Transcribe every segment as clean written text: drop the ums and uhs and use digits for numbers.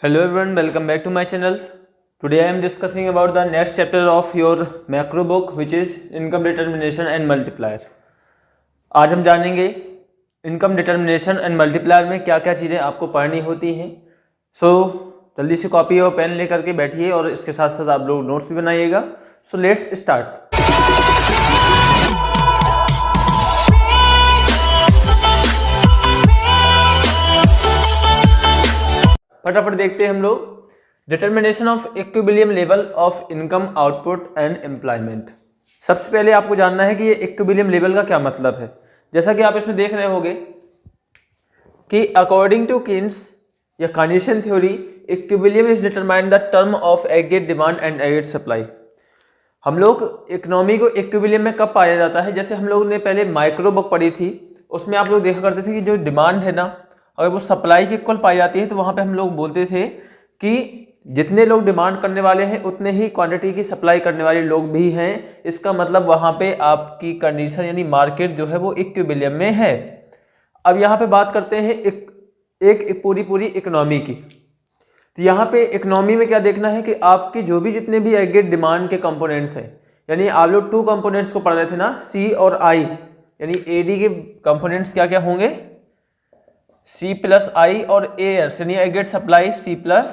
Hello everyone, welcome back to my channel. Today I am discussing about the next chapter of your macro book which is income determination and multiplier. आज हम जानेंगे income determination and multiplier में क्या क्या चीज़ें आपको पढ़नी होती हैं। जल्दी से कॉपी और पेन लेकर के बैठिए और इसके साथ साथ आप लोग नोट्स भी बनाइएगा। Let's start. फटाफट देखते हैं हम लोग determination of equilibrium level of income output and employment. सबसे पहले आपको जानना है कि ये इक्विलिब्रियम लेवल का क्या मतलब है। जैसा कि आप इसमें देख रहे होंगे कि अकॉर्डिंग टू कीन्स या Keynesian theory equilibrium is determined the term of aggregate demand and aggregate supply. हम लोग इकोनॉमी को इक्विलिब्रियम में कब पाया जाता है, जैसे हम लोग ने पहले माइक्रो बुक पढ़ी थी उसमें आप लोग देखा करते थे कि जो डिमांड है ना अगर वो सप्लाई के इक्वल पाई जाती है तो वहाँ पे हम लोग बोलते थे कि जितने लोग डिमांड करने वाले हैं उतने ही क्वांटिटी की सप्लाई करने वाले लोग भी हैं। इसका मतलब वहाँ पे आपकी कंडीशन यानी मार्केट जो है वो इक्विलिब्रियम में है। अब यहाँ पे बात करते हैं एक पूरी इकोनॉमी की। तो यहाँ पे इकोनॉमी में क्या देखना है कि आपकी जो भी जितने भी एग्रीगेट डिमांड के कंपोनेंट्स हैं, यानी आप लोग टू कंपोनेंट्स को पढ़ रहे थे ना, सी और आई, यानी एडी के कंपोनेंट्स क्या क्या होंगे, सी प्लस आई और ए एस, यानी aggregate supply C plus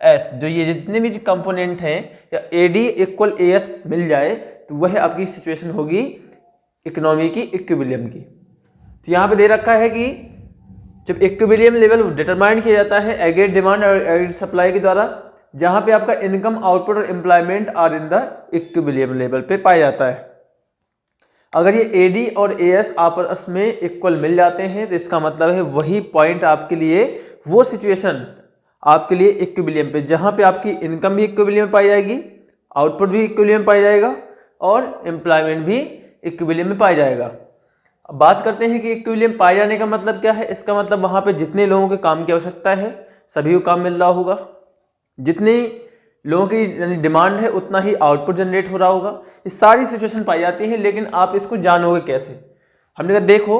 S. जो ये जितने भी कंपोनेंट हैं या A D equal A S मिल जाए तो वह आपकी सिचुएशन होगी इकोनॉमी की इक्विलिब्रियम की। तो यहाँ पे दे रखा है कि जब इक्विलिब्रियम लेवल डिटरमाइन किया जाता है एग्रीगेट डिमांड और एग्रीगेट सप्लाई के द्वारा, जहाँ पे आपका इनकम आउटपुट और employment are in the equilibrium level पे पाया जाता है। अगर ये एडी और एएस आपस में इक्वल मिल जाते हैं तो इसका मतलब है वही पॉइंट आपके लिए, वो सिचुएशन आपके लिए इक्विलिब्रियम पे, जहाँ पे आपकी इनकम भी इक्विलिब्रियम में पाई जाएगी, आउटपुट भी इक्विलिब्रियम में पाया जाएगा और एम्प्लॉयमेंट भी इक्विलिब्रियम में पाया जाएगा। अब बात करते हैं कि इक्विलिब्रियम पाए जाने का मतलब क्या है। इसका मतलब वहाँ पे जितने लोगों के काम की आवश्यकता है सभी को काम मिल रहा होगा, जितनी लोगों की डिमांड है उतना ही आउटपुट जनरेट हो रहा होगा। ये सारी सिचुएशन पाई जाती है, लेकिन आप इसको जानोगे कैसे। हमने कहा देखो,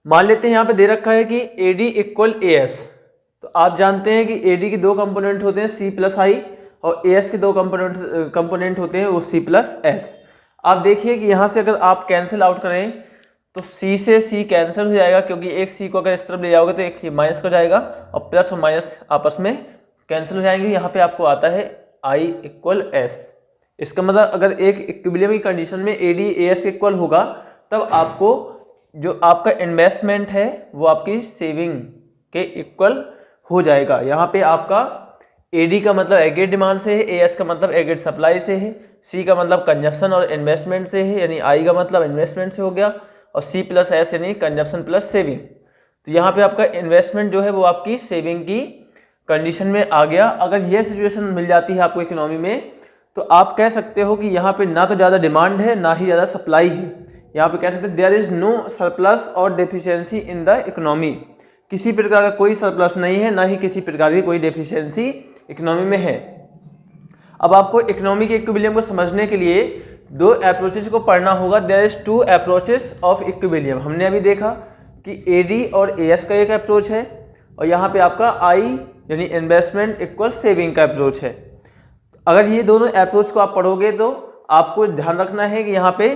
मान लेते हैं यहाँ पे दे रखा है कि AD इक्वल AS, तो आप जानते हैं कि AD के दो कंपोनेंट होते हैं C प्लस आई और AS के दो कंपोनेंट होते हैं वो C प्लस S। आप देखिए कि यहाँ से अगर आप कैंसिल आउट करें तो C से C कैंसिल हो जाएगा, क्योंकि एक C को अगर इस तरफ ले जाओगे तो एक माइनस हो जाएगा और प्लस और माइनस आपस में कैंसिल हो जाएंगे। यहाँ पे आपको आता है I इक्वल S। इसका मतलब अगर एक इक्विलिब्रियम की कंडीशन में AD AS इक्वल होगा तब आपको जो आपका इन्वेस्टमेंट है वो आपकी सेविंग के इक्वल हो जाएगा। यहाँ पे आपका AD का मतलब एग्रीगेट डिमांड से है, AS का मतलब एग्रीगेट सप्लाई से है, C का मतलब कंजप्शन और इन्वेस्टमेंट से है, यानी I का मतलब इन्वेस्टमेंट से हो गया, और C प्लस S यानी कंजप्शन प्लस सेविंग। तो यहाँ पे आपका इन्वेस्टमेंट जो है वो आपकी सेविंग की कंडीशन में आ गया। अगर ये सिचुएशन मिल जाती है आपको इकोनॉमी में तो आप कह सकते हो कि यहाँ पे ना तो ज़्यादा डिमांड है ना ही ज़्यादा सप्लाई है। यहाँ पे कह सकते हैं देयर इज नो सरप्लस और डेफिशिएंसी इन द इकोनॉमी। किसी प्रकार का कोई सरप्लस नहीं है, ना ही किसी प्रकार की कोई डेफिशिएंसी इकोनॉमी में है। अब आपको इकोनॉमी के इक्विलिब्रियम को समझने के लिए दो अप्रोचेस को पढ़ना होगा। There is two approaches of equilibrium. हमने अभी देखा कि एडी और एएस का एक अप्रोच है और यहाँ पे आपका आई यानी इन्वेस्टमेंट इक्वल सेविंग का अप्रोच है। अगर ये दोनों अप्रोच को आप पढ़ोगे तो आपको ध्यान रखना है कि यहाँ पे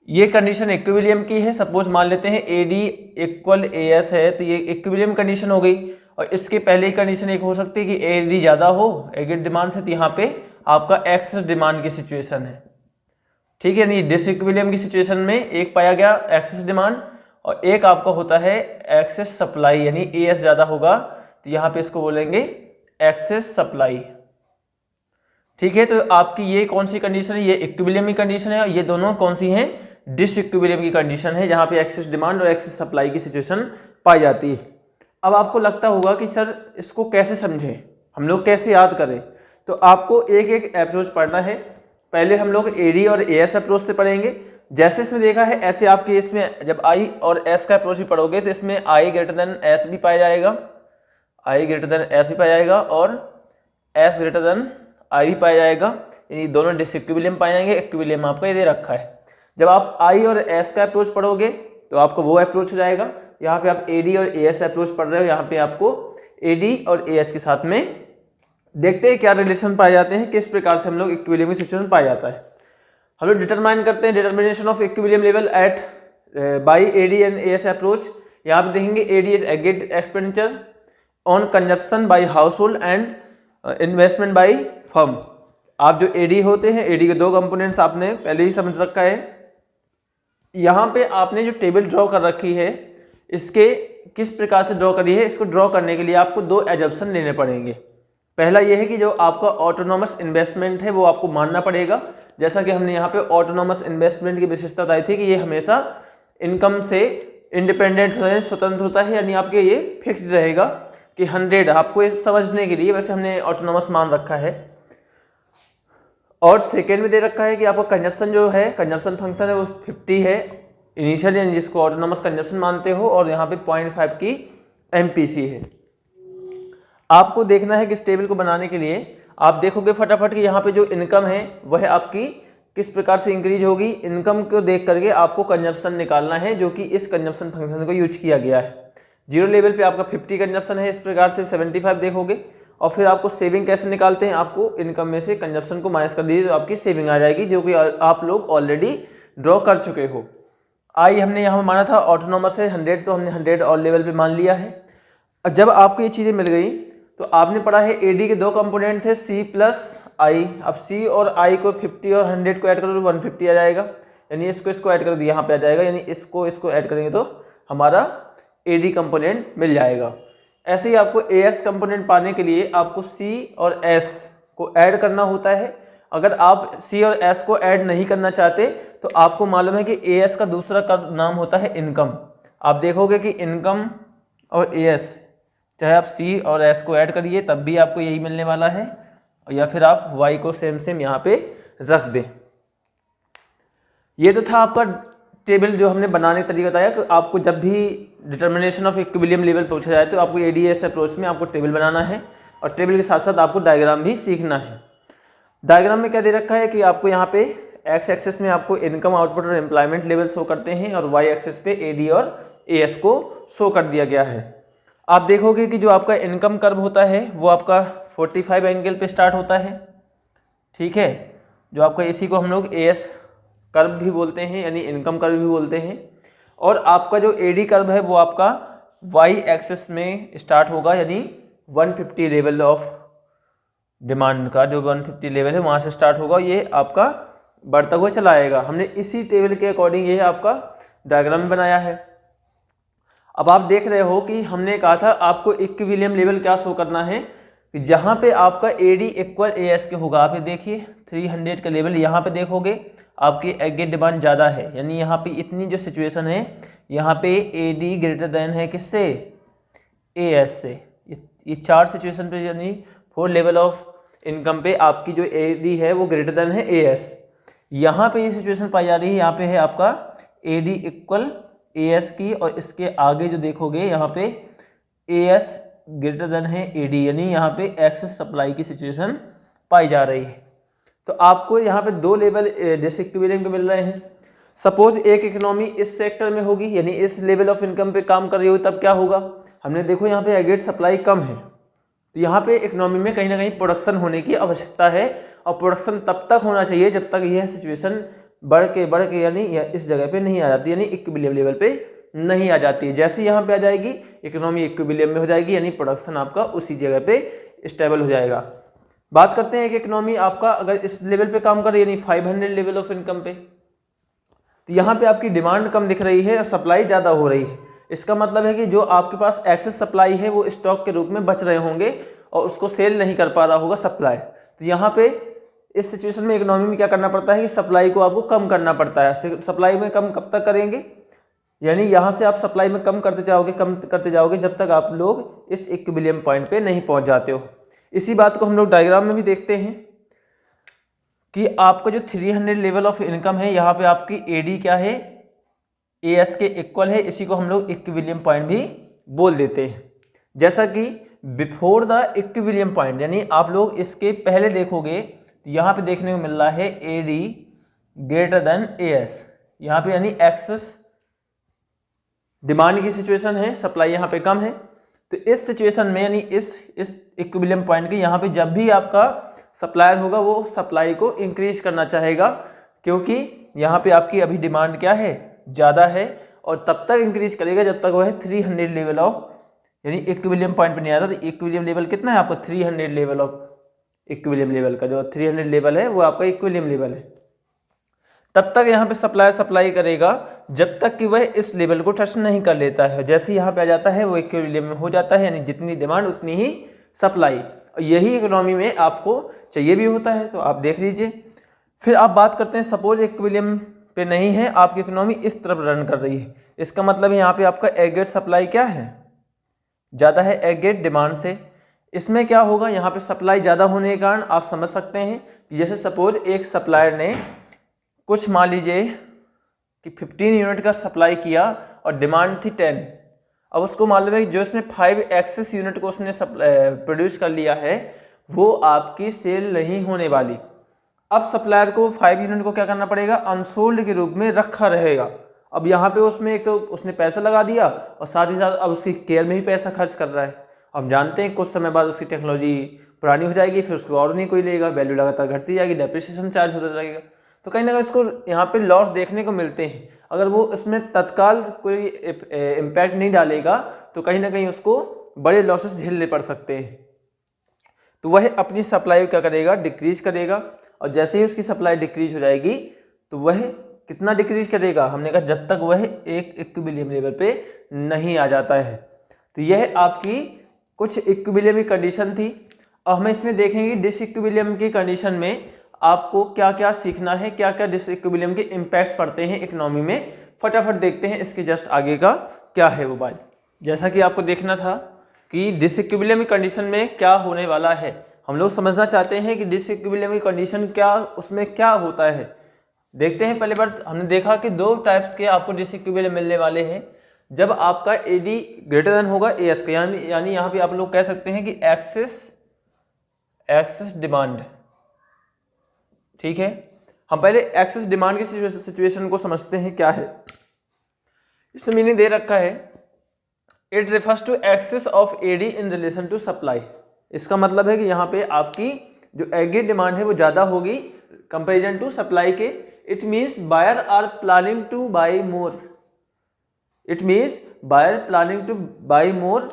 ये कंडीशन इक्विलिब्रियम की है। सपोज मान लेते हैं एडी इक्वल एएस है तो ये इक्विलिब्रियम कंडीशन हो गई, और इसके पहले ही कंडीशन एक हो सकती है कि एडी ज़्यादा हो एग्रीगेट डिमांड से, तो यहाँ पे आपका एक्सेस डिमांड की सिचुएशन है। ठीक है, नहीं डिसइक्विलिब्रियम की सिचुएशन में एक पाया गया एक्सेस डिमांड और एक आपका होता है एक्सेस सप्लाई, यानी एएस ज़्यादा होगा तो यहाँ पे इसको बोलेंगे एक्सेस सप्लाई। ठीक है, तो आपकी ये कौन सी कंडीशन है, ये इक्विलिब्रियम की कंडीशन है, और ये दोनों कौन सी हैं, डिसइक्विलिब्रियम की कंडीशन है, जहाँ पे एक्सेस डिमांड और एक्सेस सप्लाई की सिचुएशन पाई जाती है। अब आपको लगता होगा कि सर इसको कैसे समझें, हम लोग कैसे याद करें, तो आपको एक एक अप्रोच पढ़ना है। पहले हम लोग एडी और एएस अप्रोच से पढ़ेंगे। जैसे इसमें देखा है ऐसे आपके इसमें जब आई और एस का अप्रोच भी पढ़ोगे तो इसमें आई ग्रेटर देन एस भी पाया जाएगा, आई ग्रेटर देन एस भी पाया जाएगा और एस ग्रेटर देन आई भी पाया जाएगा, यानी दोनों डिसइक्विलिब्रियम पाए जाएंगे। इक्विलिब्रियम आपका ये दे रखा है। जब आप आई और एस का अप्रोच पढ़ोगे तो आपको वो अप्रोच हो जाएगा यहाँ पे आप AD और AS अप्रोच पढ़ रहे हो, यहाँ पे आपको AD और AS के साथ में देखते हैं क्या रिलेशन पाए जाते हैं, किस प्रकार से हम लोग इक्विलिब्रियम की सिचुएशन पाया जाता है। हम लोग डिटरमाइन करते हैं determination of equilibrium level at by AD and AS approach. यहाँ पे देखेंगे AD is aggregate expenditure on consumption by household and investment by firm. आप जो AD होते हैं, AD के दो कंपोनेंट्स आपने पहले ही समझ रखा है। यहाँ पे आपने जो टेबल ड्रॉ कर रखी है, इसके किस प्रकार से ड्रॉ करी है, इसको ड्रॉ करने के लिए आपको दो एजम्पशन लेने पड़ेंगे। पहला ये है कि जो आपका ऑटोनॉमस इन्वेस्टमेंट है वो आपको मानना पड़ेगा, जैसा कि हमने यहाँ पे ऑटोनॉमस इन्वेस्टमेंट की विशेषता बताई थी कि ये हमेशा इनकम से इंडिपेंडेंट होता है, स्वतंत्र होता है, यानी आपके ये फिक्स्ड रहेगा कि 100। आपको ये समझने के लिए वैसे हमने ऑटोनॉमस मान रखा है। और सेकेंड में दे रखा है कि आपका कंजप्शन जो है, कंजप्शन फंक्शन है वो 50 है इनिशियल, यानी जिसको ऑटोनॉमस कंजप्शन मानते हो, और यहाँ पे 0.5 की MPC है। आपको देखना है कि इस टेबल को बनाने के लिए आप देखोगे फटाफट कि यहाँ पे जो इनकम है वह आपकी किस प्रकार से इंक्रीज होगी। इनकम को देख करके आपको कंजप्शन निकालना है, जो कि इस कंजप्शन फंक्शन को यूज किया गया है। जीरो लेवल पे आपका 50 कंजप्शन है, इस प्रकार से 75 देखोगे। और फिर आपको सेविंग कैसे निकालते हैं, आपको इनकम में से कंजप्शन को माइनस कर दीजिए तो आपकी सेविंग आ जाएगी, जो कि आप लोग ऑलरेडी ड्रॉ कर चुके हो। आई हमने यहाँ माना था ऑटोनॉमस है 100, तो हमने 100 ऑल लेवल पे मान लिया है। जब आपको ये चीज़ें मिल गई तो आपने पढ़ा है AD के दो कंपोनेंट थे C प्लस I। अब C और I को 50 और 100 को ऐड करो तो 150 आ जाएगा, यानी इसको ऐड कर दिया यहाँ पे आ जाएगा, यानी इसको ऐड करेंगे तो हमारा AD कंपोनेंट मिल जाएगा। ऐसे ही आपको AS कंपोनेंट पाने के लिए आपको C और S को ऐड करना होता है। अगर आप C और S को ऐड नहीं करना चाहते तो आपको मालूम है कि AS का दूसरा नाम होता है इनकम। आप देखोगे कि इनकम और AS, चाहे आप C और S को ऐड करिए तब भी आपको यही मिलने वाला है, या फिर आप Y को सेम यहाँ पे रख दें। ये तो था आपका टेबल जो हमने बनाने का तरीका बताया कि आपको जब भी डिटर्मिनेशन ऑफ इक्विलिब्रियम लेवल पूछा जाए तो आपको AD/AS अप्रोच में आपको टेबल बनाना है, और टेबल के साथ साथ आपको डायग्राम भी सीखना है। डायग्राम में क्या दे रखा है कि आपको यहाँ पे एक्स एक्सिस में आपको इनकम, आउटपुट और एम्प्लॉयमेंट लेवल शो करते हैं, और वाई एक्सिस पे AD और AS को शो कर दिया गया है। आप देखोगे कि जो आपका इनकम कर्व होता है वो आपका 45 एंगल पे स्टार्ट होता है, ठीक है। जो आपका इसी को हम लोग AS कर्व भी बोलते हैं, यानी इनकम कर्व भी बोलते हैं। और आपका जो AD कर्व है वो आपका Y एक्सिस में स्टार्ट होगा, यानी 150 लेवल ऑफ डिमांड का जो 150 लेवल है वहाँ से स्टार्ट होगा, ये आपका बढ़ता हुआ चला आएगा। हमने इसी टेबल के अकॉर्डिंग ये आपका डायग्राम बनाया है। अब आप देख रहे हो कि हमने कहा था आपको इक्विलिब्रियम लेवल क्या शो करना है, कि जहाँ पे आपका AD इक्वल AS के होगा। आप ये देखिए 300 का लेवल यहाँ पे देखोगे आपकी एग्रीगेट डिमांड ज़्यादा है, यानी यहाँ पे इतनी जो सिचुएशन है यहाँ पे AD ग्रेटर देन है किससे, AS से। ये 4 सिचुएशन पे, यानी 4 लेवल ऑफ इनकम पे आपकी जो AD है वो ग्रेटर देन है AS। यहाँ पे ये सिचुएशन पाई जा रही है, यहाँ पे है आपका AD इक्वल AS की, और इसके आगे जो देखोगे यहाँ पे AS ग्रेटर देन है AD, यानी यहाँ पे एक्सेस सप्लाई की सिचुएशन पाई जा रही है। तो आपको यहाँ पे 2 लेवल जैसे इक्विलिब्रियम के मिल रहे हैं। सपोज एक इकोनॉमी इस सेक्टर में होगी, यानी इस लेवल ऑफ इनकम पे काम कर रही होगी, तब क्या होगा, हमने देखो यहाँ पे एग्रीगेट सप्लाई कम है, तो यहाँ पे इकोनॉमी में कहीं ना कहीं प्रोडक्शन होने की आवश्यकता है, और प्रोडक्शन तब तक होना चाहिए जब तक यह सिचुएशन बढ़ के यानी इस जगह पे नहीं आ जाती, यानी इक्विलिब्रियम लेवल पे नहीं आ जाती है। जैसे यहाँ पे आ जाएगी इकोनॉमी इक्विलिब्रियम में हो जाएगी, यानी प्रोडक्शन आपका उसी जगह पे स्टेबल हो जाएगा। बात करते हैं कि इकोनॉमी आपका अगर इस लेवल पे काम कर रही है, यानी 500 लेवल ऑफ इनकम पे, तो यहाँ पे आपकी डिमांड कम दिख रही है और सप्लाई ज़्यादा हो रही है। इसका मतलब है कि जो आपके पास एक्सेस सप्लाई है वो स्टॉक के रूप में बच रहे होंगे और उसको सेल नहीं कर पा रहा होगा सप्लाई। तो यहाँ पे इस सिचुएशन में इकोनॉमी में क्या करना पड़ता है कि सप्लाई को आपको कम करना पड़ता है। सप्लाई में कम कब तक करेंगे, यानी यहाँ से आप सप्लाई में कम करते जाओगे जब तक आप लोग इस इक्विलिब्रियम पॉइंट पे नहीं पहुँच जाते हो। इसी बात को हम लोग डायग्राम में भी देखते हैं कि आपका जो 300 लेवल ऑफ इनकम है, यहाँ पे आपकी AD क्या है, AS के इक्वल है। इसी को हम लोग इक्विलिब्रियम पॉइंट भी बोल देते हैं। जैसा कि बिफोर द इक्विलिब्रियम पॉइंट, यानी आप लोग इसके पहले देखोगे तो यहाँ पे देखने को मिल रहा है AD ग्रेटर देन AS, यहाँ पे यानी एक्सेस डिमांड की सिचुएशन है, सप्लाई यहाँ पे कम है, तो इस सिचुएशन में यानी इस इक्विलिब्रियम पॉइंट के यहाँ पे जब भी आपका सप्लायर होगा वो सप्लाई को इंक्रीज करना चाहेगा, क्योंकि यहाँ पे आपकी अभी डिमांड क्या है, ज़्यादा है, और तब तक इंक्रीज करेगा जब तक वह 300 लेवल ऑफ यानी इक्विलिब्रियम पॉइंट पे नहीं आता। तो इक्विलिब्रियम लेवल कितना है आपका, 300 लेवल ऑफ इक्विलिब्रियम लेवल का जो 300 लेवल है वो आपका इक्विलिब्रियम लेवल है। तब तक यहाँ पे सप्लायर सप्लाई करेगा जब तक कि वह इस लेवल को टच नहीं कर लेता है। जैसे यहाँ पे आ जाता है वो इक्विलिब्रियम में हो जाता है, यानी जितनी डिमांड उतनी ही सप्लाई। यही इकोनॉमी में आपको चाहिए भी होता है, तो आप देख लीजिए। फिर आप बात करते हैं, सपोज इक्विलिब्रियम पे नहीं है, आपकी इकोनॉमी इस तरफ रन कर रही है, इसका मतलब है यहाँ पे आपका एग्रीगेट सप्लाई क्या है, ज़्यादा है एग्रीगेट डिमांड से। इसमें क्या होगा, यहाँ पे सप्लाई ज़्यादा होने के कारण आप समझ सकते हैं कि जैसे सपोज एक सप्लायर ने कुछ मान लीजिए कि 15 यूनिट का सप्लाई किया और डिमांड थी 10। अब उसको मालूम है कि जो इसने 5 एक्सेस यूनिट को उसने प्रोड्यूस कर लिया है वो आपकी सेल नहीं होने वाली। अब सप्लायर को 5 यूनिट को क्या करना पड़ेगा, अनसोल्ड के रूप में रखा रहेगा। अब यहाँ पे उसमें एक तो उसने पैसा लगा दिया और साथ ही साथ अब उसकी केयर में भी पैसा खर्च कर रहा है। हम जानते हैं कुछ समय बाद उसकी टेक्नोलॉजी पुरानी हो जाएगी, फिर उसको और नहीं कोई लेगा, वैल्यू लगातार घटती जाएगी, डेप्रिसिएशन चार्ज होता रहेगा, तो कहीं ना कहीं इसको यहाँ पे लॉस देखने को मिलते हैं। अगर वो इसमें तत्काल कोई इम्पैक्ट नहीं डालेगा तो कहीं ना कहीं उसको बड़े लॉसेस झेलने पड़ सकते हैं। तो वह अपनी सप्लाई क्या करेगा, डिक्रीज करेगा, और जैसे ही उसकी सप्लाई डिक्रीज हो जाएगी तो वह कितना डिक्रीज करेगा, हमने कहा जब तक वह एक इक्विलिब्रियम लेवल पे नहीं आ जाता है। तो यह आपकी कुछ इक्विलिब्रियम की कंडीशन थी। और हमें इसमें देखेंगे डिसइक्विलिब्रियम की कंडीशन में आपको क्या क्या सीखना है, क्या क्या डिसइक्विलिब्रियम के इम्पैक्ट्स पड़ते हैं इकोनॉमी में। फटाफट देखते हैं इसके जस्ट आगे का क्या है वो बात। जैसा कि आपको देखना था कि डिसइक्विलिब्रियम की कंडीशन में क्या होने वाला है, हम लोग समझना चाहते हैं कि डिसइक्विलिब्रियम की कंडीशन क्या, उसमें क्या होता है। देखते हैं पहले बार हमने देखा कि 2 टाइप्स के आपको डिसइक्विलिब्रियम मिलने वाले हैं। जब आपका एडी ग्रेटर देन होगा एएस का, यानी यहाँ पे आप लोग कह सकते हैं कि एक्सेस डिमांड, ठीक है। हम पहले एक्सेस डिमांड की सिचुएशन को समझते हैं क्या है। इसमें मीनिंग दे रखा है, it refers to excess of AD in relation to supply. इसका मतलब है कि यहाँ पे आपकी जो एग्रीगेट डिमांड है वो ज़्यादा होगी कंपेरिजन टू सप्लाई के। It means buyer are planning to buy more, it means buyer planning to buy more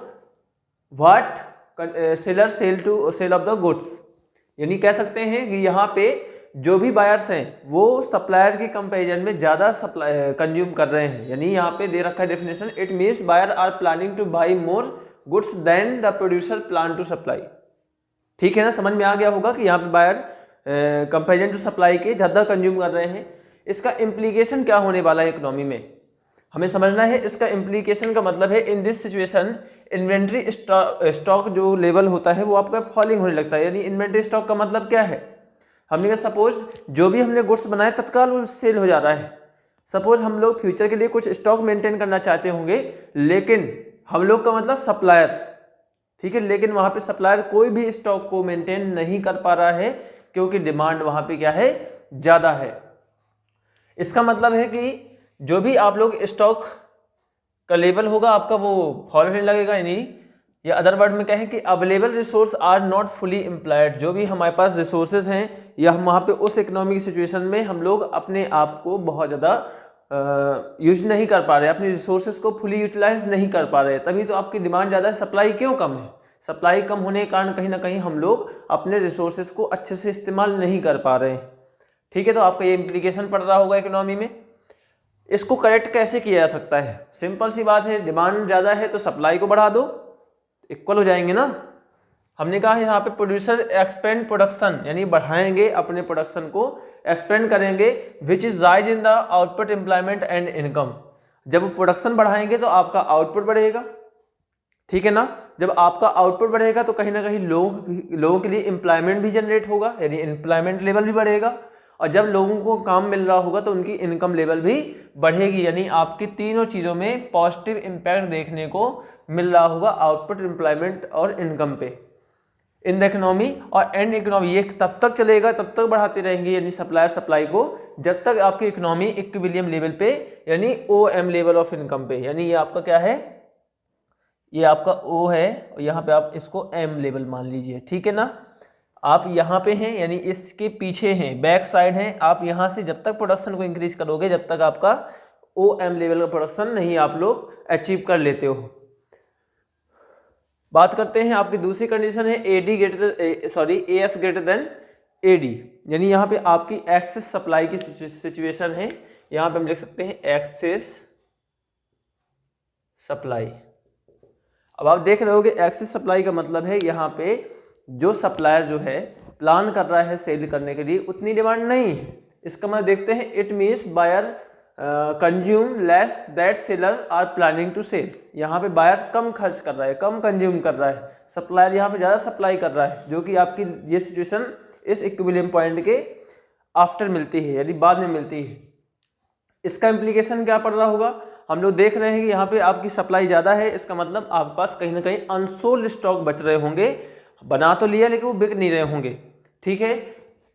what seller sell of the goods. यानी कह सकते हैं कि यहाँ पे जो भी बायर्स हैं वो सप्लायर के कंपैरिजन में ज़्यादा सप्लाई कंज्यूम कर रहे हैं। यानी यहाँ पे दे रखा है definition, it means buyer are planning to buy more goods than the producer plan to supply. ठीक है ना, समझ में आ गया होगा कि यहाँ पे बायर कंपैरिजन टू सप्लाई के ज़्यादा कंज्यूम कर रहे हैं। इसका इम्प्लीकेशन क्या होने वाला है इकोनॉमी में, हमें समझना है। इसका इम्प्लीकेशन का मतलब है in this situation inventory stock जो लेवल होता है वो आपका फॉलिंग होने लगता है। यानी इन्वेंट्री स्टॉक का मतलब क्या है, हमने कहा सपोज जो भी हमने गुड्स बनाए तत्काल वो सेल हो जा रहा है। सपोज हम लोग फ्यूचर के लिए कुछ स्टॉक मेंटेन करना चाहते होंगे, लेकिन हम लोग का मतलब सप्लायर, ठीक है, लेकिन वहाँ पे सप्लायर कोई भी स्टॉक को मेंटेन नहीं कर पा रहा है क्योंकि डिमांड वहाँ पे क्या है, ज़्यादा है। इसका मतलब है कि जो भी आप लोग स्टॉक का लेवल होगा आपका वो फॉल होने लगेगा। यानी या अदर वर्ड में कहें कि available resource are not fully employed, जो भी हमारे पास रिसोर्सेज हैं या हम वहाँ पे उस इकोनॉमिक सिचुएशन में हम लोग अपने आप को बहुत ज़्यादा यूज नहीं कर पा रहे, अपने रिसोर्सेज को फुली यूटिलाइज नहीं कर पा रहे, तभी तो आपकी डिमांड ज़्यादा है, सप्लाई क्यों कम है। सप्लाई कम होने के कारण कहीं ना कहीं हम लोग अपने रिसोर्सेज को अच्छे से इस्तेमाल नहीं कर पा रहे हैं। ठीक है, तो आपका ये इम्प्लीकेशन पड़ रहा होगा इकोनॉमी में। इसको करेक्ट कैसे किया जा सकता है, सिंपल सी बात है, डिमांड ज़्यादा है तो सप्लाई को बढ़ा दो, इक्वल हो जाएंगे ना। हमने कहा है यहाँ पे प्रोड्यूसर एक्सपेंड प्रोडक्शन, यानी बढ़ाएंगे अपने प्रोडक्शन को, एक्सपेंड करेंगे, which is rise in the output employment and income. जब प्रोडक्शन बढ़ाएंगे तो आपका आउटपुट बढ़ेगा, ठीक है ना। जब आपका आउटपुट बढ़ेगा तो कहीं ना कहीं लोगों के लिए एम्प्लॉयमेंट भी जनरेट होगा, यानी एम्प्लॉयमेंट लेवल भी बढ़ेगा, और जब लोगों को काम मिल रहा होगा तो उनकी इनकम लेवल भी बढ़ेगी। यानी आपकी तीनों चीज़ों में पॉजिटिव इम्पैक्ट देखने को मिल रहा होगा, आउटपुट, एम्प्लॉयमेंट और इनकम पे। इन द इकोनॉमी, और एंड इकोनॉमी ये तब तक चलेगा, तब तक बढ़ाते रहेंगे यानी सप्लायर सप्लाई को, जब तक आपकी इकोनॉमी इक्विलिब्रियम लेवल पे यानी OM लेवल ऑफ इनकम पे, यानी ये आपका क्या है, ये आपका O है और यहाँ पे आप इसको M लेवल मान लीजिए, ठीक है ना। आप यहाँ पे हैं यानी इसके पीछे हैं, बैक साइड हैं, आप यहाँ से जब तक प्रोडक्शन को इंक्रीज करोगे जब तक आपका OM लेवल का प्रोडक्शन नहीं आप लोग अचीव कर लेते हो। बात करते हैं आपकी दूसरी कंडीशन है AS ग्रेटर देन AD, यानी यहाँ पे आपकी एक्सेस सप्लाई की सिचुएशन है, यहाँ पे हम लिख सकते हैं एक्सेस सप्लाई। अब आप देख रहे हो कि एक्सेस सप्लाई का मतलब है यहाँ पे जो सप्लायर जो है प्लान कर रहा है सेल करने के लिए उतनी डिमांड नहीं है। इसका मतलब देखते हैं, it means buyer consume less that seller are planning to sell. यहाँ पे बायर कम खर्च कर रहा है, कम कंज्यूम कर रहा है, सप्लायर यहाँ पे ज़्यादा सप्लाई कर रहा है, जो कि आपकी ये सिचुएशन इस इक्विलिब्रियम पॉइंट के आफ्टर मिलती है यानी बाद में मिलती है। इसका इम्प्लीकेशन क्या पड़ रहा होगा, हम लोग देख रहे हैं कि यहाँ पे आपकी सप्लाई ज़्यादा है, इसका मतलब आपके पास कहीं ना कहीं अनसोल्ड स्टॉक बच रहे होंगे, बना तो लिया लेकिन वो बिक नहीं रहे होंगे, ठीक है।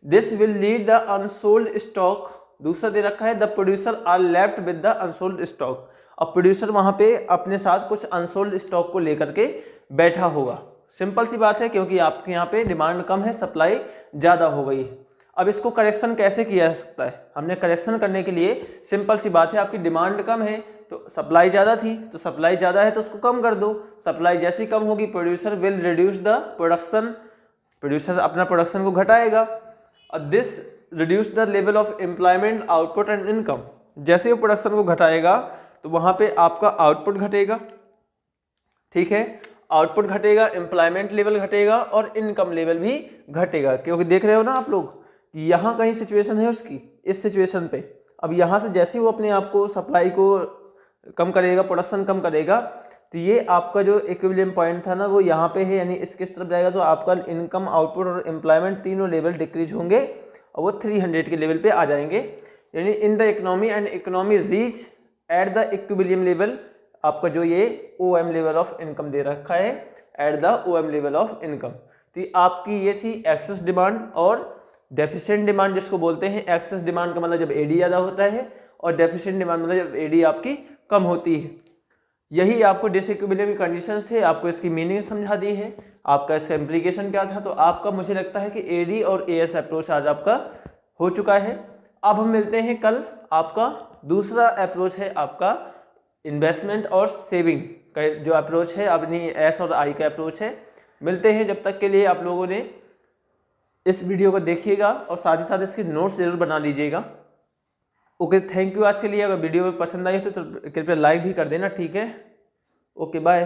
This will lead the unsold stock, दूसरा दे रखा है the producer are left with the unsold stock. अब प्रोड्यूसर वहाँ पे अपने साथ कुछ अनसोल्ड स्टॉक को लेकर के बैठा होगा, सिंपल सी बात है, क्योंकि आपके यहाँ पे डिमांड कम है, सप्लाई ज़्यादा हो गई है। अब इसको करेक्शन कैसे किया जा सकता है, हमने करेक्शन करने के लिए सिंपल सी बात है, आपकी डिमांड कम है तो सप्लाई ज़्यादा थी, तो सप्लाई ज़्यादा है तो उसको कम कर दो, सप्लाई जैसी कम होगी producer will reduce the production, producer अपना प्रोडक्शन को घटाएगा। और this reduce the level of employment output and income, जैसे वो प्रोडक्शन को घटाएगा तो वहाँ पे आपका आउटपुट घटेगा, ठीक है, आउटपुट घटेगा, एम्प्लॉयमेंट लेवल घटेगा और इनकम लेवल भी घटेगा, क्योंकि देख रहे हो ना आप लोग यहाँ कहीं सिचुएशन है उसकी इस सिचुएशन पे। अब यहाँ से जैसे ही वो अपने आप को सप्लाई को कम करेगा, प्रोडक्शन कम करेगा, तो ये आपका जो इक्विलिब्रियम पॉइंट था ना वो यहाँ पे है, यानी इसके तरफ जाएगा तो आपका इनकम आउटपुट और एम्प्लॉयमेंट तीनों लेवल डिक्रीज होंगे और वो 300 के लेवल पे आ जाएंगे, यानी in the economy and economy reach at the equilibrium level, आपका जो ये OM लेवल ऑफ इनकम दे रखा है at the OM level of income. तो आपकी ये थी एक्सेस डिमांड और डेफिशिएंट डिमांड जिसको बोलते हैं। एक्सेस डिमांड का मतलब जब AD ज़्यादा होता है और डेफिशिएंट डिमांड मतलब जब AD आपकी कम होती है। यही आपको डिसइक्विलिब्रियम की कंडीशंस थे, आपको इसकी मीनिंग समझा दी है, आपका इसका इम्प्लीकेशन क्या था। तो आपका मुझे लगता है कि AD और AS अप्रोच आज आपका हो चुका है। अब हम मिलते हैं कल, आपका दूसरा अप्रोच है आपका इन्वेस्टमेंट और सेविंग का जो अप्रोच है, अपनी S और I का अप्रोच है। मिलते हैं, जब तक के लिए आप लोगों ने इस वीडियो को देखिएगा और साथ ही साथ इसके नोट्स जरूर बना लीजिएगा। ओके, थैंक यू आज के लिए। अगर वीडियो पसंद आई तो कृपया लाइक भी कर देना, ठीक है। Okay, bye.